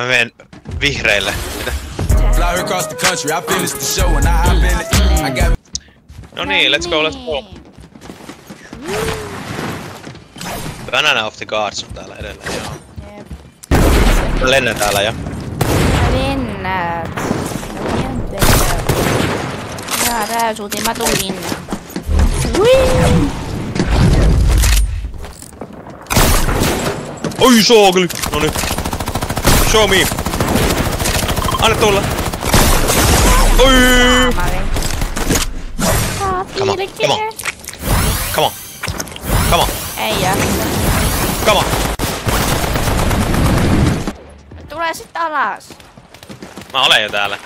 Mä menen vihreille. No niin, let's go. Banana of the Guards on täällä edelleen, joo. Mä lennän täällä jo. Lennät. Jaa, rääsuutin, mä tulin. Oi saakeli! Noniin. Show me! Anna tulla! Oi! Come on, come on! Come on! Come on! Ei jää. Come on! Tulee sit alas. Mä olen jo täällä.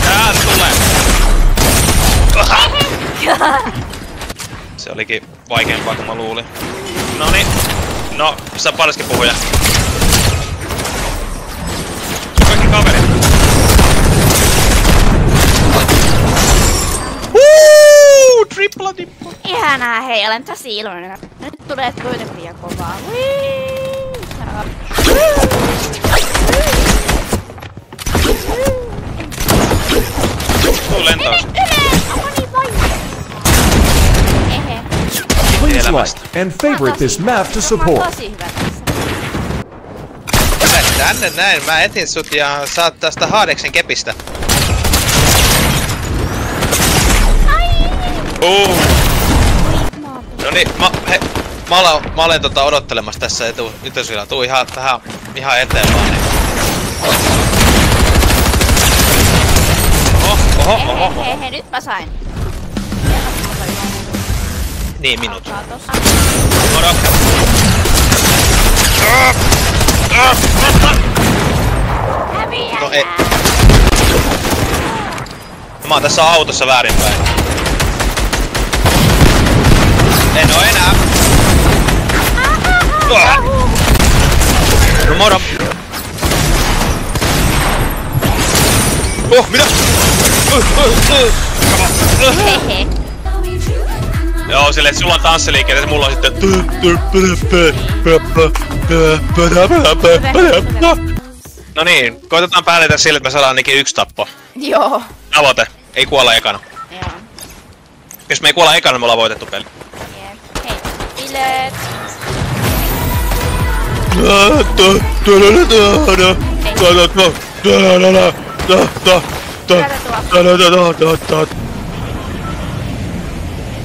Täältä tulee! Se olikin vaikeampaa kuin mä luulin. Noniin. No, sä paljonkin puhuja. Kaikki kaverit. Tripla dippa. Ihanaa, hei, olen tosi iloinen. Nyt tulee kuitenkin kovaa. Tuu lentoon. Please like and favorite this map to support. Tänne näin, mä etin sut ja saat tästä Haadeksen kepistä. Noniin, mä olen odottelemassa tässä etusilla. Tuu ihan eteen vaan. Oho. Hei, nyt mä sain. Niin, minut. Moro. No ei. Mä oon tässä autossa väärinpäin. En oo enää. No moro. Oh, mitä? Hehe. Joo, silleen, et sulla on tanssiliikkeet ja mulla on sitten... No niin, koitetaan päätetä sille, että me saadaan ainakin 1 tappo. Joo. Tavoite, ei kuolla ekana. Joo. Jos me ei kuolla ekana, me ollaan voitettu peli. Jep. Hei, bileet.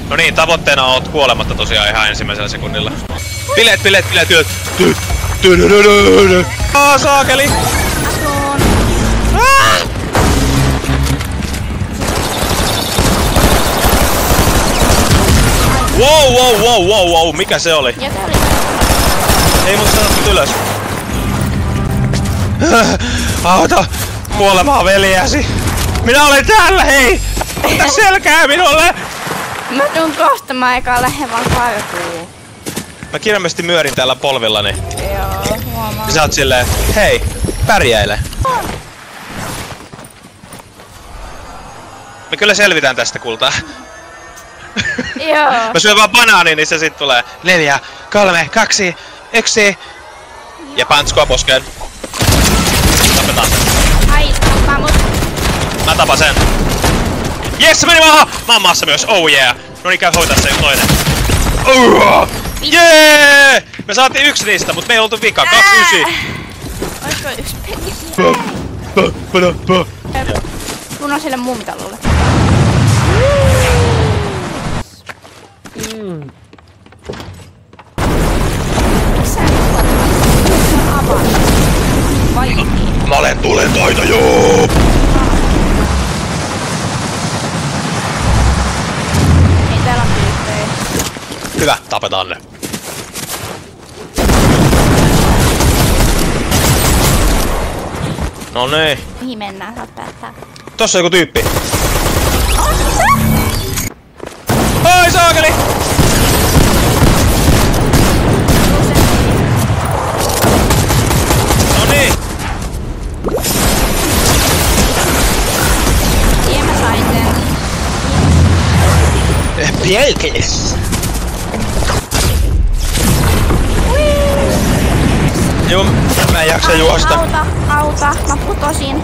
No niin, tavoitteena on kuolematta tosiaan ihan ensimmäisellä sekunnilla. Bileet! Saakeli! Wow, mikä se oli? Ei mut sanottu ylös. Auta kuolemaa veljäsi. Minä olen täällä, hei! Ota selkää minulle! Mä tuun kohta, mä eikä lähde vaan karkuun. Mä kirjaimellisesti myörin täällä polvillani. Joo, huomaan. Ja sä oot silleen, hei, pärjäile. Me kyllä selvitään tästä, kultaa. Joo. Mä syön vaan banaanin, niin se sit tulee 4, 3, 2, 1. Ja pantskua poskeen. Tapetaan. Ai, tappaa mut. Mä tapan sen. Jes, se meni maahan! Mä oon maassa myös, oh yeah! Noniin, käy hoitaa se toinen. Jee! Me saatiin 1 niistä, mut me ei oltu vika. 29. Oisko 1 peli? Kun on sille muumitalulle. Missä avaa? Vai? Mä olen tulentoita, joo! Ei täällä on tyyppejä. Hyvä, tapetaan ne. No niin. Mihin mennään, saat päättää. Tossa on joku tyyppi. Ai saakeli! No niin. Tien mä sain sen. Pielkes! Juu, mä en jaksa juosta. Auta, mä putosin.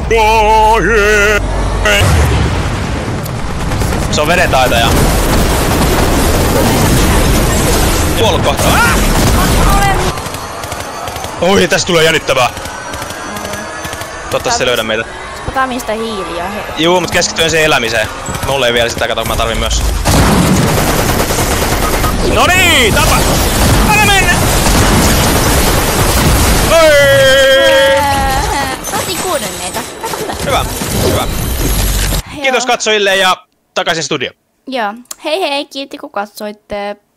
Se on vedentaitaja. Kuollut kohta. Oi, tästä tulee jännittävää. Toivottavasti se löydä meitä. Ota mistä hiiliä. Juu, mut keskityen sen elämiseen. Mulla ei vielä sitä, kato, mä tarvin myös. No niin, tapa! Anna mennä! Saatiin kuudenneita. Hyvä, hyvä. Kiitos katsojille ja takaisin studioon. Joo. Hei hei, kiitti kun katsoitte.